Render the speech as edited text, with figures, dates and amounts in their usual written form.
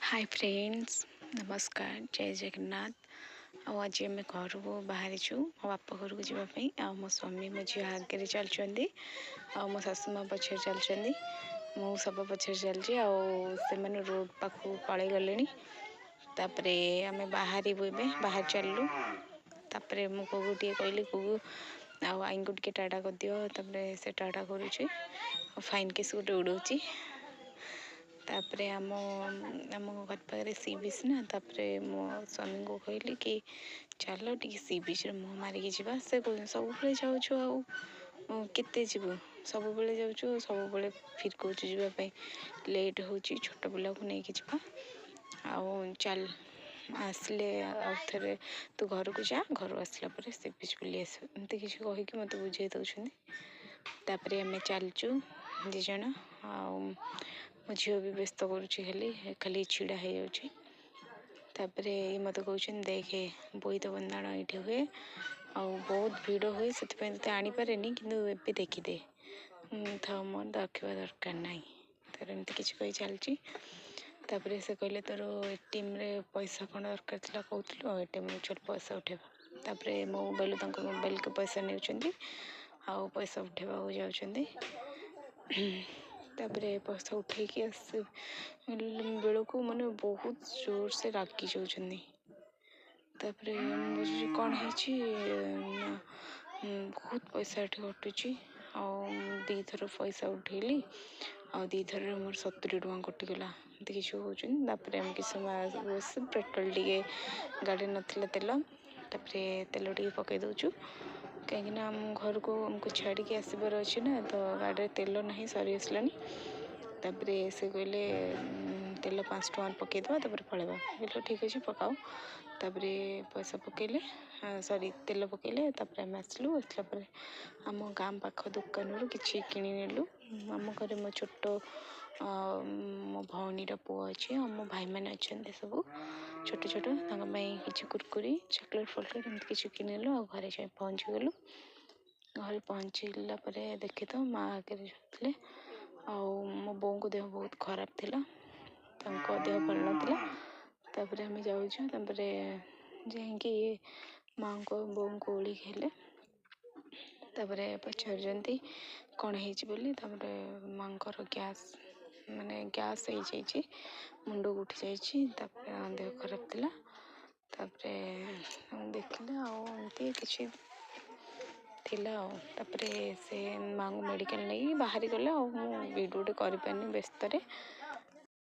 Hi friends, नमस्कार, जय जगन्नाथ। आज आम घर को बाहरी मो बाप घर को जावाई मो स्वामी मो झी आगे चलती मो शाशु माँ पछे चलती मु सब पछे चलती से रोड पाख पलि गले आम बाहर बाहर चलू तापर मु टे कहली कुगु आई को टे टाटा कर दियो से टाटा करुच्ची फाइन केस गोटे उड़ाऊँगी तापर आम घर पाखे सी बीच ना तापर मो स्वामी को कहली कि चलो टी सी बीच मुँह मारिकी जा से सब जाऊँ केते जीवु सब जाऊँ सब फिर कौच जावाई लेट हो छोट पिला को लेकिन जा चल आसले थे तू घर को जा घर आसला सी बीच बुली आस एमती किसी कहीकि मत बुझे दौरान तापर आम चलचु दिज मो झील भी व्यस्त करुच्ची खाली खाली छिड़ा हो जापर ये मत कौन देखे बोईत बंदाण ये हुए आ बहुत भिड़ हुए से आनीपे कि देखीदे था मोर देखा दरकार ना तर एमती किसी कही चलती तापर से कहले तोर एटीएम रे पैसा कौन दरकार था कहूँ एटीएम चल पैसा उठेबा तापर मोबाइल मोबाइल के पैसा नहीं पैसा उठेबा जाऊँच तापर पैसा उठेकी आस बेलू मैंने बहुत जोर से रागी जाऊँच तापर कौन है बहुत पैसा ये कटुची दी थर पैसा उठेली दी थर मोर 70 टଙ୍କା कटिगला एमती किसी होपर आम कि समय बस पेट्रोल टे गाड़ी नाला तेल तापर तेल टे पकई दौचु कहीं आम घर को आमको छाड़ी आसबार अच्छे ना तो गाड़ी तेल ना सरी आसलानी तापर से कहले तेल 5 टଙ୍କା पकईदे तापर पलैबा बोलो ठीक अच्छे पकाओ तापर पैसा पकईले सॉरी तेल पकईले तापर आम आसलु आसला आम गाँ पाख दुकान रू कि किणी नेलु आम घर मो छोट मो भौणीर पुओ अच्छे मो भाई मैंने अच्छा सब छोट छोट कि कुरकुरी चॉकलेट फॉकलेट एमती किसी किनेलु आ घरे जाए पहुँची गलु घरे पहुँचला देखे तो माँ आगे जाते मो बो को देह बहुत खराब थिला देह भल नाला तापर आम जाऊँ जाकि माँ को बो को ओली खेले तापर पचार कौन है माँ गैस माने गैस हो जाइए मुंड को उठी जाइए देह खराब थिला तापर देखले आमती किसी तापर से माँ को मेडिकल नहीं बाहरी गले वीडियो गोटे कर व्यस्त